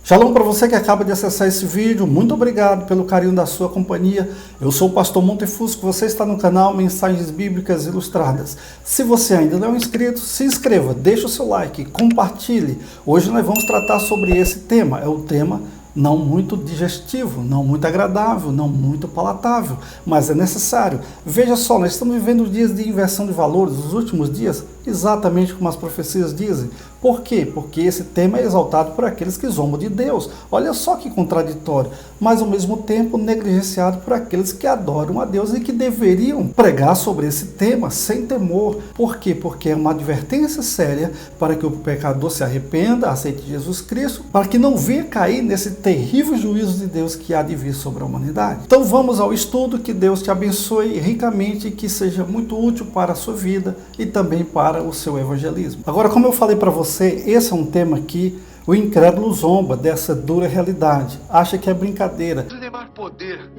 Shalom para você que acaba de acessar esse vídeo, muito obrigado pelo carinho da sua companhia. Eu sou o pastor Montefusco, você está no canal Mensagens Bíblicas Ilustradas. Se você ainda não é inscrito, se inscreva, deixe o seu like, compartilhe. Hoje nós vamos tratar sobre esse tema, é o tema não muito digestivo, não muito agradável, não muito palatável, mas é necessário. Veja só, nós estamos vivendo dias de inversão de valores, os últimos dias, exatamente como as profecias dizem. Por quê? Porque esse tema é exaltado por aqueles que zombam de Deus. Olha só que contraditório, mas ao mesmo tempo negligenciado por aqueles que adoram a Deus e que deveriam pregar sobre esse tema sem temor. Por quê? Porque é uma advertência séria para que o pecador se arrependa, aceite Jesus Cristo, para que não venha cair nesse terrível juízo de Deus que há de vir sobre a humanidade. Então vamos ao estudo, que Deus te abençoe ricamente e que seja muito útil para a sua vida e também para o seu evangelismo. Agora, como eu falei para você, esse é um tema que o incrédulo zomba dessa dura realidade, acha que é brincadeira. Se tem mais poder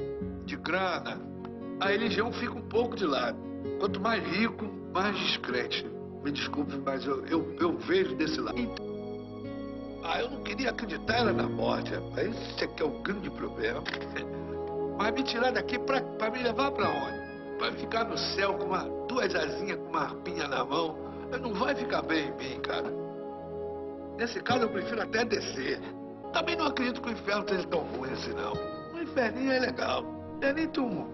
de grana, a religião fica um pouco de lado. Quanto mais rico, mais descrente. Me desculpe, mas eu vejo desse lado. Eu não queria acreditar era na morte, rapaz. Esse aqui é o grande problema. Mas me tirar daqui pra me levar pra onde? Pra ficar no céu com duas asinhas, com uma arpinha na mão. Não vai ficar bem em mim, cara. Nesse caso eu prefiro até descer. Também não acredito que o inferno seja tão ruim assim, não. O inferninho é legal. Não é nem tão...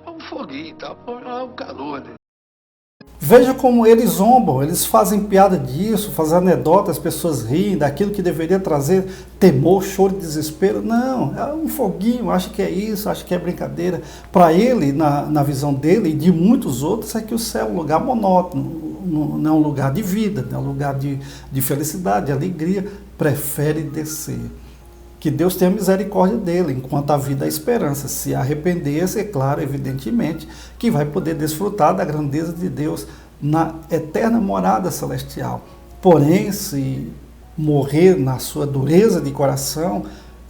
É um foguinho, tá? É um calor, né? Veja como eles zombam, eles fazem piada disso, fazem anedota, as pessoas riem daquilo que deveria trazer temor, choro e desespero. Não, é um foguinho, acha que é isso, acha que é brincadeira. Para ele, na visão dele e de muitos outros, é que o céu é um lugar monótono, não é um lugar de vida, não é um lugar de felicidade, de alegria. Prefere descer. Que Deus tenha misericórdia dele, enquanto a vida é a esperança. Se arrepender-se, é claro, evidentemente, que vai poder desfrutar da grandeza de Deus na eterna morada celestial. Porém, se morrer na sua dureza de coração,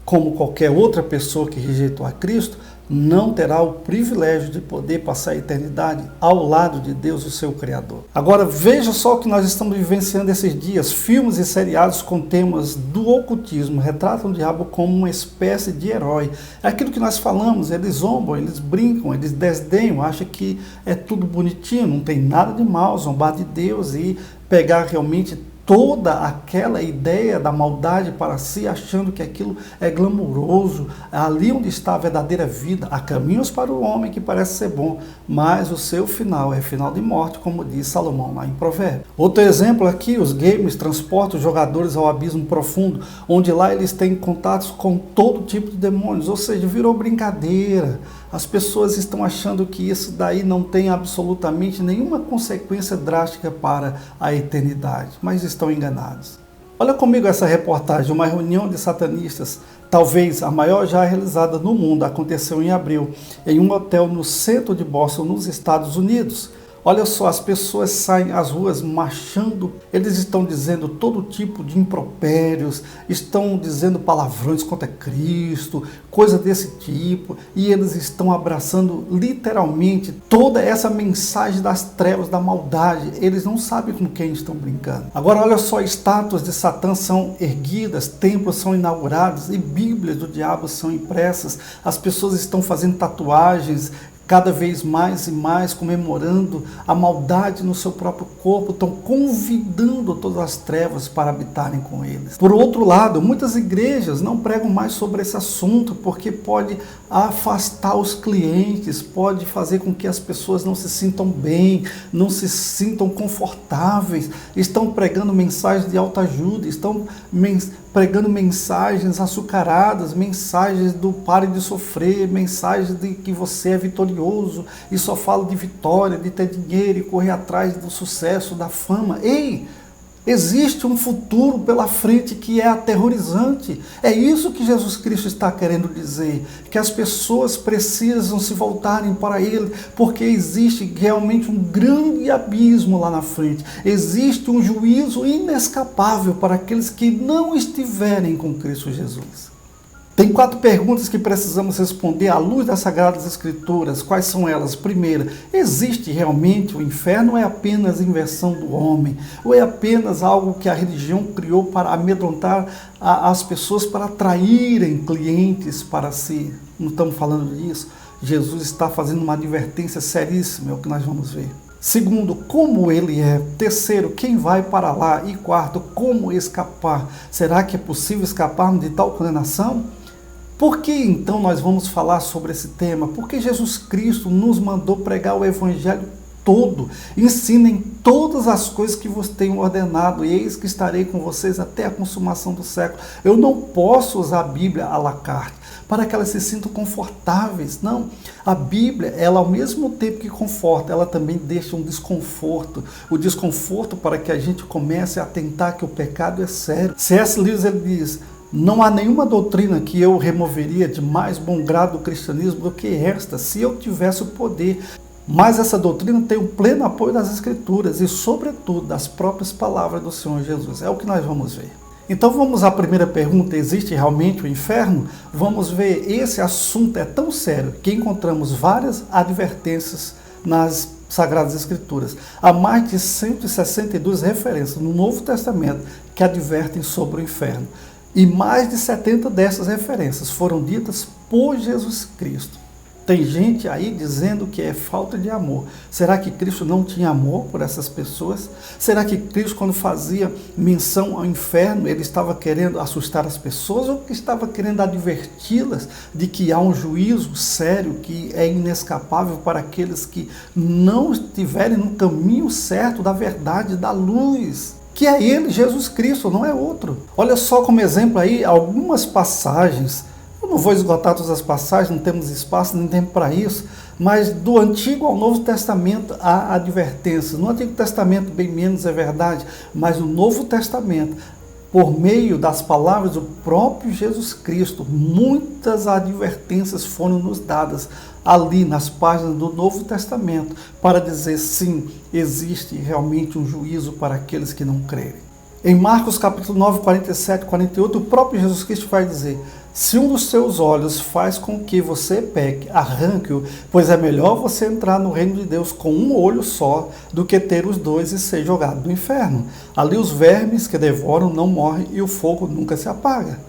como qualquer outra pessoa que rejeitou a Cristo, não terá o privilégio de poder passar a eternidade ao lado de Deus, o seu Criador. Agora, veja só o que nós estamos vivenciando esses dias. Filmes e seriados com temas do ocultismo retratam o diabo como uma espécie de herói. É aquilo que nós falamos, eles zombam, eles brincam, eles desdenham, acham que é tudo bonitinho, não tem nada de mal zombar de Deus e pegar realmente toda aquela ideia da maldade para si, achando que aquilo é glamouroso, ali onde está a verdadeira vida. Há caminhos para o homem que parece ser bom, mas o seu final é final de morte, como diz Salomão lá em Provérbios. Outro exemplo aqui, os games transportam os jogadores ao abismo profundo, onde lá eles têm contatos com todo tipo de demônios, ou seja, virou brincadeira. As pessoas estão achando que isso daí não tem absolutamente nenhuma consequência drástica para a eternidade, mas estão enganados. Olha comigo essa reportagem, uma reunião de satanistas, talvez a maior já realizada no mundo, aconteceu em abril, em um hotel no centro de Boston, nos Estados Unidos. Olha só, as pessoas saem às ruas marchando, eles estão dizendo todo tipo de impropérios, estão dizendo palavrões contra Cristo, coisa desse tipo, e eles estão abraçando literalmente toda essa mensagem das trevas, da maldade. Eles não sabem com quem estão brincando. Agora olha só, estátuas de Satã são erguidas, templos são inaugurados e bíblias do diabo são impressas, as pessoas estão fazendo tatuagens, cada vez mais e mais comemorando a maldade no seu próprio corpo, estão convidando todas as trevas para habitarem com eles. Por outro lado, muitas igrejas não pregam mais sobre esse assunto, porque pode afastar os clientes, pode fazer com que as pessoas não se sintam bem, não se sintam confortáveis, estão pregando mensagens de autoajuda, estão pregando mensagens açucaradas, mensagens do pare de sofrer, mensagens de que você é vitorioso e só fala de vitória, de ter dinheiro e correr atrás do sucesso, da fama. Ei! Existe um futuro pela frente que é aterrorizante. É isso que Jesus Cristo está querendo dizer, que as pessoas precisam se voltarem para Ele, porque existe realmente um grande abismo lá na frente. Existe um juízo inescapável para aqueles que não estiverem com Cristo Jesus. Tem 4 perguntas que precisamos responder à luz das Sagradas Escrituras. Quais são elas? Primeira, existe realmente o inferno ou é apenas invenção do homem? Ou é apenas algo que a religião criou para amedrontar as pessoas, para atraírem clientes para si? Não estamos falando disso. Jesus está fazendo uma advertência seríssima, é o que nós vamos ver. Segundo, como ele é. Terceiro, quem vai para lá? E quarto, como escapar? Será que é possível escaparmos de tal condenação? Por que então nós vamos falar sobre esse tema? Porque Jesus Cristo nos mandou pregar o Evangelho todo. Ensinem todas as coisas que vos tenho ordenado, e eis que estarei com vocês até a consumação do século. Eu não posso usar a Bíblia à la carte, para que elas se sintam confortáveis. Não, a Bíblia, ela ao mesmo tempo que conforta, ela também deixa um desconforto. O desconforto para que a gente comece a atentar que o pecado é sério. C.S. Lewis, ele diz: não há nenhuma doutrina que eu removeria de mais bom grado do cristianismo do que esta, se eu tivesse o poder. Mas essa doutrina tem o pleno apoio das Escrituras e, sobretudo, das próprias palavras do Senhor Jesus. É o que nós vamos ver. Então vamos à primeira pergunta: existe realmente o inferno? Vamos ver, esse assunto é tão sério que encontramos várias advertências nas Sagradas Escrituras. Há mais de 162 referências no Novo Testamento que advertem sobre o inferno. E mais de 70 dessas referências foram ditas por Jesus Cristo. Tem gente aí dizendo que é falta de amor. Será que Cristo não tinha amor por essas pessoas? Será que Cristo, quando fazia menção ao inferno, ele estava querendo assustar as pessoas ou que estava querendo adverti-las de que há um juízo sério que é inescapável para aqueles que não estiverem no caminho certo da verdade, da luz? Que é ele, Jesus Cristo, não é outro. Olha só como exemplo aí algumas passagens. Eu não vou esgotar todas as passagens, não temos espaço nem tempo para isso, mas do Antigo ao Novo Testamento há advertências. No Antigo Testamento bem menos, é verdade, mas no Novo Testamento, por meio das palavras do próprio Jesus Cristo, muitas advertências foram nos dadas ali nas páginas do Novo Testamento para dizer sim, existe realmente um juízo para aqueles que não crerem. Em Marcos capítulo 9, 47 e 48, o próprio Jesus Cristo vai dizer: se um dos seus olhos faz com que você peque, arranque-o, pois é melhor você entrar no reino de Deus com um olho só do que ter os dois e ser jogado no inferno. Ali os vermes que devoram não morrem e o fogo nunca se apaga.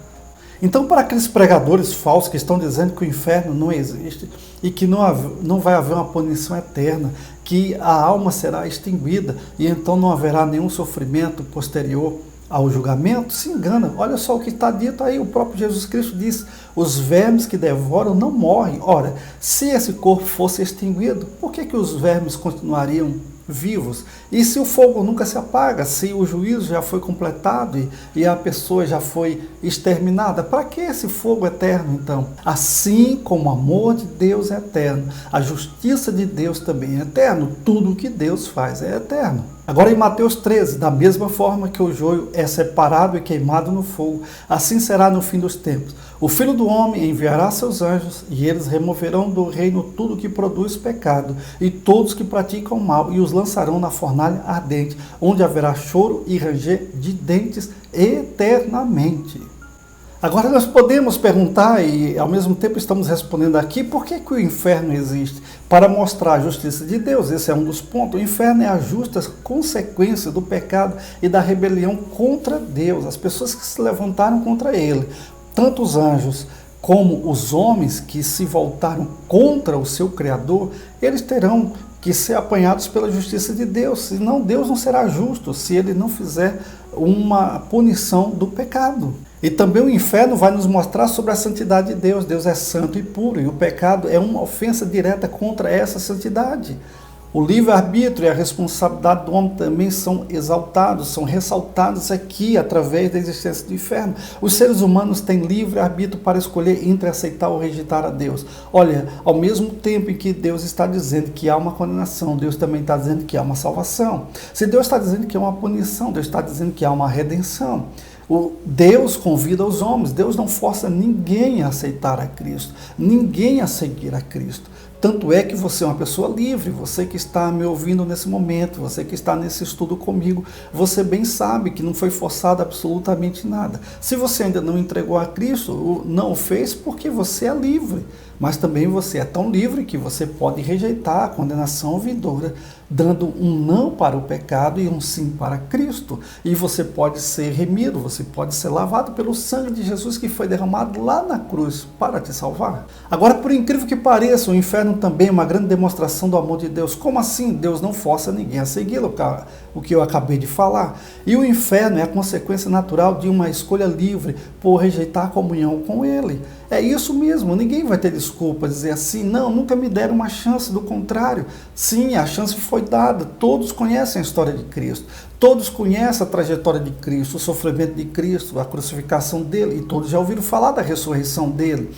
Então, para aqueles pregadores falsos que estão dizendo que o inferno não existe e que não vai haver uma punição eterna, que a alma será extinguida e então não haverá nenhum sofrimento posterior ao julgamento, se engana. Olha só o que está dito aí, o próprio Jesus Cristo diz: os vermes que devoram não morrem. Ora, se esse corpo fosse extinguido, por que os vermes continuariam vivos? E se o fogo nunca se apaga, se o juízo já foi completado e a pessoa já foi exterminada, para que esse fogo eterno então? Assim como o amor de Deus é eterno, a justiça de Deus também é eterno, tudo o que Deus faz é eterno. Agora em Mateus 13, da mesma forma que o joio é separado e queimado no fogo, assim será no fim dos tempos. O Filho do Homem enviará seus anjos, e eles removerão do reino tudo que produz pecado, e todos que praticam mal, e os lançarão na fornalha ardente, onde haverá choro e ranger de dentes eternamente. Agora nós podemos perguntar, e ao mesmo tempo estamos respondendo aqui, por que o inferno existe? Para mostrar a justiça de Deus, esse é um dos pontos. O inferno é a justa consequência do pecado e da rebelião contra Deus, as pessoas que se levantaram contra ele. Tanto os anjos como os homens que se voltaram contra o seu Criador, eles terão que ser apanhados pela justiça de Deus, senão Deus não será justo se ele não fizer uma punição do pecado. E também o inferno vai nos mostrar sobre a santidade de Deus. Deus é santo e puro, e o pecado é uma ofensa direta contra essa santidade. O livre-arbítrio e a responsabilidade do homem também são exaltados, são ressaltados aqui através da existência do inferno. Os seres humanos têm livre-arbítrio para escolher entre aceitar ou rejeitar a Deus. Olha, ao mesmo tempo em que Deus está dizendo que há uma condenação, Deus também está dizendo que há uma salvação. Se Deus está dizendo que há uma punição, Deus está dizendo que há uma redenção. Deus convida os homens, Deus não força ninguém a aceitar a Cristo, ninguém a seguir a Cristo. Tanto é que você é uma pessoa livre, você que está me ouvindo nesse momento, você que está nesse estudo comigo, você bem sabe que não foi forçado absolutamente nada. Se você ainda não entregou a Cristo, não o fez porque você é livre, mas também você é tão livre que você pode rejeitar a condenação vindoura, dando um não para o pecado e um sim para Cristo. E você pode ser remido, você pode ser lavado pelo sangue de Jesus que foi derramado lá na cruz para te salvar. Agora, por incrível que pareça, o inferno também é uma grande demonstração do amor de Deus. Como assim? Deus não força ninguém a segui-lo, o que eu acabei de falar. E o inferno é a consequência natural de uma escolha livre por rejeitar a comunhão com Ele. É isso mesmo, ninguém vai ter desculpa, dizer assim, não, nunca me deram uma chance, do contrário. Sim, a chance foi dada, todos conhecem a história de Cristo, todos conhecem a trajetória de Cristo, o sofrimento de Cristo, a crucificação dele, e todos já ouviram falar da ressurreição dele.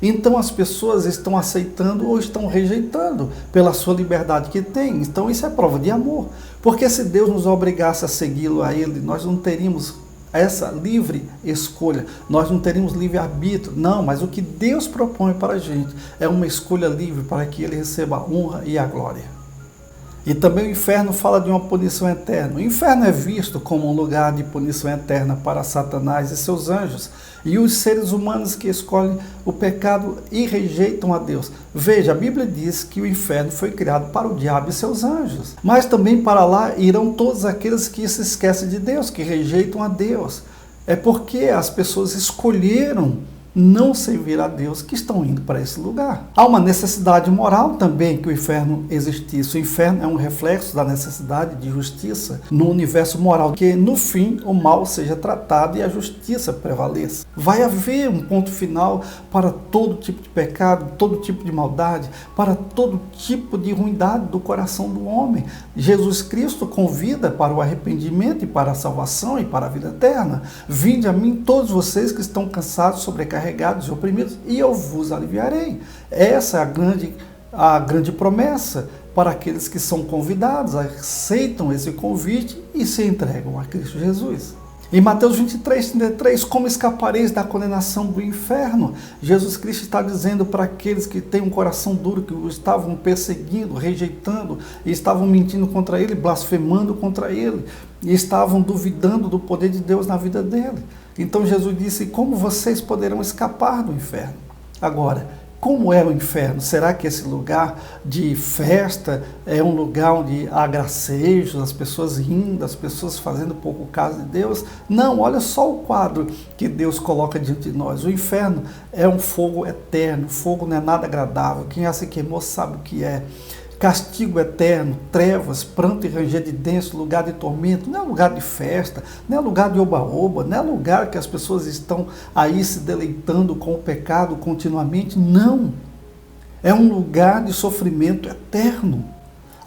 Então as pessoas estão aceitando ou estão rejeitando pela sua liberdade que tem. Então isso é prova de amor, porque se Deus nos obrigasse a segui-lo a Ele, nós não teríamos essa livre escolha, nós não teríamos livre-arbítrio, não, mas o que Deus propõe para a gente é uma escolha livre para que Ele receba a honra e a glória. E também o inferno fala de uma punição eterna. O inferno é visto como um lugar de punição eterna para Satanás e seus anjos e os seres humanos que escolhem o pecado e rejeitam a Deus. Veja, a Bíblia diz que o inferno foi criado para o diabo e seus anjos, mas também para lá irão todos aqueles que se esquecem de Deus, que rejeitam a Deus. É porque as pessoas escolheram não servir a Deus que estão indo para esse lugar. Há uma necessidade moral também que o inferno existisse. O inferno é um reflexo da necessidade de justiça no universo moral, que no fim o mal seja tratado e a justiça prevaleça. Vai haver um ponto final para todo tipo de pecado, todo tipo de maldade, para todo tipo de ruindade do coração do homem. Jesus Cristo convida para o arrependimento e para a salvação e para a vida eterna. Vinde a mim todos vocês que estão cansados, sobrecarregados e oprimidos, e eu vos aliviarei. Essa é a grande promessa para aqueles que são convidados, aceitam esse convite e se entregam a Cristo Jesus. Em Mateus 23:33, como escapareis da condenação do inferno? Jesus Cristo está dizendo para aqueles que têm um coração duro, que o estavam perseguindo, rejeitando, e estavam mentindo contra ele, blasfemando contra ele, e estavam duvidando do poder de Deus na vida dele. Então Jesus disse, como vocês poderão escapar do inferno? Agora, como é o inferno? Será que esse lugar de festa é um lugar onde há gracejos, as pessoas rindo, as pessoas fazendo pouco caso de Deus? Não, olha só o quadro que Deus coloca diante de nós. O inferno é um fogo eterno, fogo não é nada agradável. Quem já se queimou sabe o que é. Castigo eterno, trevas, pranto e ranger de dentes, lugar de tormento. Não é lugar de festa, não é lugar de oba-oba, não é lugar que as pessoas estão aí se deleitando com o pecado continuamente. Não. É um lugar de sofrimento eterno.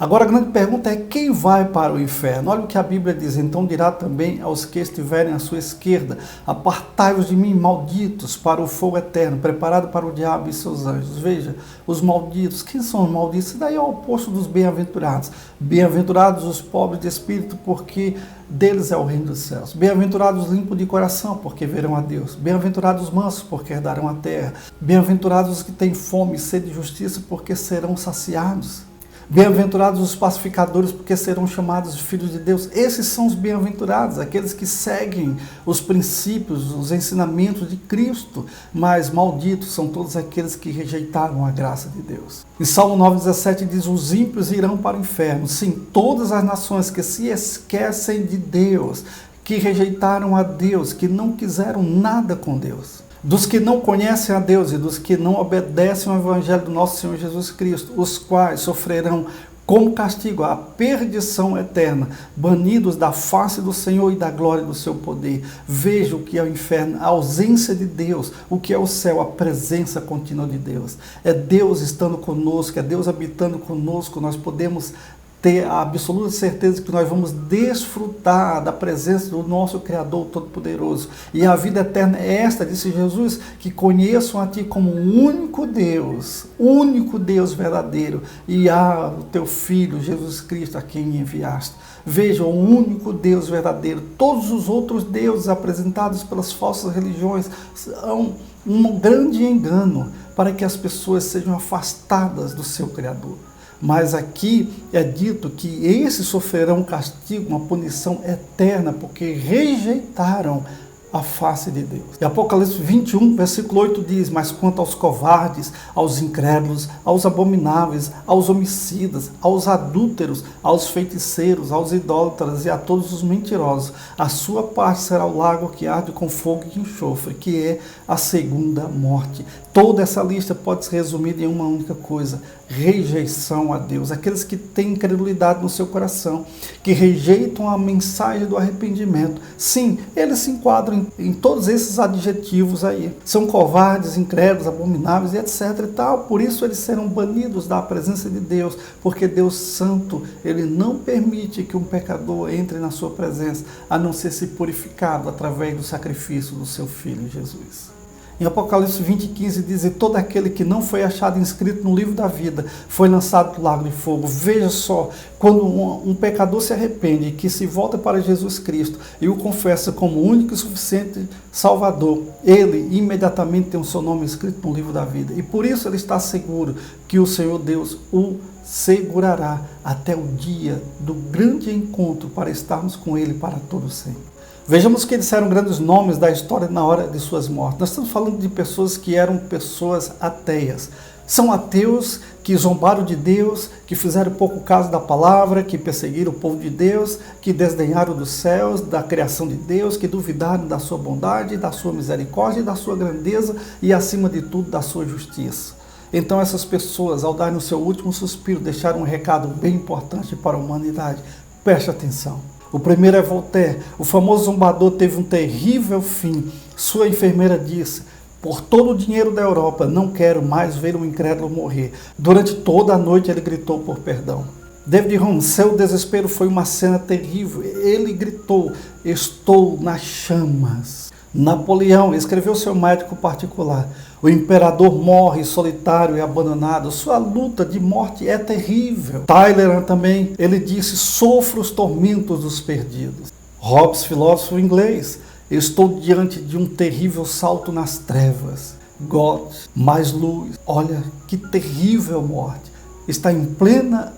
Agora a grande pergunta é, quem vai para o inferno? Olha o que a Bíblia diz, então dirá também aos que estiverem à sua esquerda, apartai-vos de mim, malditos, para o fogo eterno, preparado para o diabo e seus anjos. Veja, os malditos, quem são os malditos? Isso daí é o oposto dos bem-aventurados. Bem-aventurados os pobres de espírito, porque deles é o reino dos céus. Bem-aventurados os limpos de coração, porque verão a Deus. Bem-aventurados os mansos, porque herdarão a terra. Bem-aventurados os que têm fome e sede de justiça, porque serão saciados. Bem-aventurados os pacificadores, porque serão chamados de filhos de Deus. Esses são os bem-aventurados, aqueles que seguem os princípios, os ensinamentos de Cristo. Mas malditos são todos aqueles que rejeitaram a graça de Deus. Em Salmo 9,17 diz, os ímpios irão para o inferno. Sim, todas as nações que se esquecem de Deus, que rejeitaram a Deus, que não quiseram nada com Deus. Dos que não conhecem a Deus e dos que não obedecem ao Evangelho do nosso Senhor Jesus Cristo, os quais sofrerão como castigo a perdição eterna, banidos da face do Senhor e da glória do seu poder. Veja o que é o inferno, a ausência de Deus, o que é o céu, a presença contínua de Deus. É Deus estando conosco, é Deus habitando conosco, nós podemos ter a absoluta certeza que nós vamos desfrutar da presença do nosso Criador Todo-Poderoso. E a vida eterna é esta, disse Jesus, que conheçam a Ti como único Deus verdadeiro, e a o Teu Filho, Jesus Cristo, a quem enviaste. Veja, o único Deus verdadeiro. Todos os outros deuses apresentados pelas falsas religiões são um grande engano para que as pessoas sejam afastadas do seu Criador. Mas aqui é dito que esses sofrerão um castigo, uma punição eterna, porque rejeitaram a face de Deus. E Apocalipse 21, versículo 8 diz: mas quanto aos covardes, aos incrédulos, aos abomináveis, aos homicidas, aos adúlteros, aos feiticeiros, aos idólatras e a todos os mentirosos, a sua parte será o lago que arde com fogo e enxofre, que é a segunda morte. Toda essa lista pode ser resumida em uma única coisa: rejeição a Deus. Aqueles que têm incredulidade no seu coração, que rejeitam a mensagem do arrependimento. Sim, eles se enquadram em todos esses adjetivos aí. São covardes, incrédulos, abomináveis e etc. e tal. Por isso eles serão banidos da presença de Deus, porque Deus Santo, Ele não permite que um pecador entre na sua presença, a não ser se purificado através do sacrifício do seu Filho Jesus. Em Apocalipse 20:15 diz: e todo aquele que não foi achado inscrito no livro da vida foi lançado no lago de fogo. Veja só, quando um pecador se arrepende, que se volta para Jesus Cristo e o confessa como único e suficiente Salvador, ele imediatamente tem o seu nome escrito no livro da vida. E por isso ele está seguro que o Senhor Deus o segurará até o dia do grande encontro, para estarmos com Ele para todo sempre. Vejamos que eles eram grandes nomes da história na hora de suas mortes. Nós estamos falando de pessoas que eram pessoas ateias. São ateus que zombaram de Deus, que fizeram pouco caso da palavra, que perseguiram o povo de Deus, que desdenharam dos céus, da criação de Deus, que duvidaram da sua bondade, da sua misericórdia, da sua grandeza e, acima de tudo, da sua justiça. Então essas pessoas, ao darem o seu último suspiro, deixaram um recado bem importante para a humanidade. Preste atenção. O primeiro é Voltaire. O famoso zombador teve um terrível fim. Sua enfermeira disse: por todo o dinheiro da Europa, não quero mais ver um incrédulo morrer. Durante toda a noite ele gritou por perdão. David Hume, seu desespero foi uma cena terrível. Ele gritou: estou nas chamas. Napoleão escreveu seu médico particular: o imperador morre solitário e abandonado. Sua luta de morte é terrível. Tyler também, ele disse: sofro os tormentos dos perdidos. Hobbes, filósofo inglês: estou diante de um terrível salto nas trevas. God, mais luz. Olha que terrível morte. Está em plena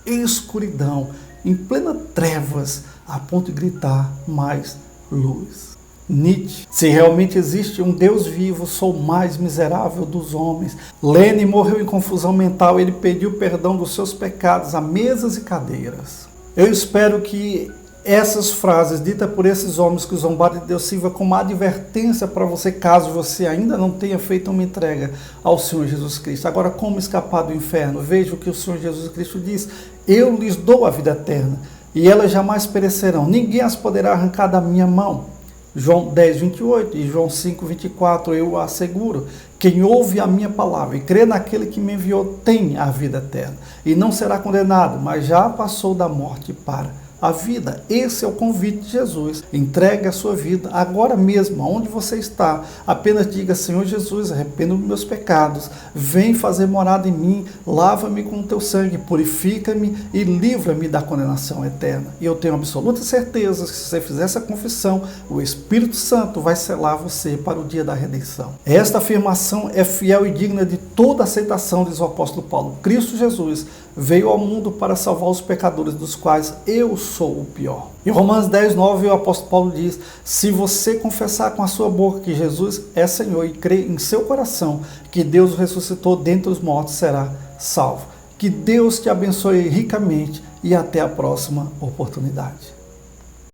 escuridão, em plena trevas, a ponto de gritar: mais luz. Nietzsche: se realmente existe um Deus vivo, sou o mais miserável dos homens. Lenin morreu em confusão mental. Ele pediu perdão dos seus pecados a mesas e cadeiras. Eu espero que essas frases ditas por esses homens que zombaram de Deus sirva como advertência para você, caso você ainda não tenha feito uma entrega ao Senhor Jesus Cristo. Agora, como escapar do inferno? Veja o que o Senhor Jesus Cristo diz: eu lhes dou a vida eterna, e elas jamais perecerão. Ninguém as poderá arrancar da minha mão. João 10:28 e João 5:24, eu asseguro: quem ouve a minha palavra e crê naquele que me enviou tem a vida eterna, e não será condenado, mas já passou da morte para a vida. Esse é o convite de Jesus. Entregue a sua vida agora mesmo, aonde você está. Apenas diga: Senhor Jesus, arrependo dos meus pecados, vem fazer morada em mim, lava-me com o teu sangue, purifica-me e livra-me da condenação eterna. E eu tenho absoluta certeza que se você fizer essa confissão, o Espírito Santo vai selar você para o dia da redenção. Esta afirmação é fiel e digna de toda aceitação, diz o apóstolo Paulo. Cristo Jesus veio ao mundo para salvar os pecadores, dos quais eu sou o pior. Em Romanos 10:9, o apóstolo Paulo diz: se você confessar com a sua boca que Jesus é Senhor e crer em seu coração que Deus o ressuscitou dentre os mortos, será salvo. Que Deus te abençoe ricamente e até a próxima oportunidade.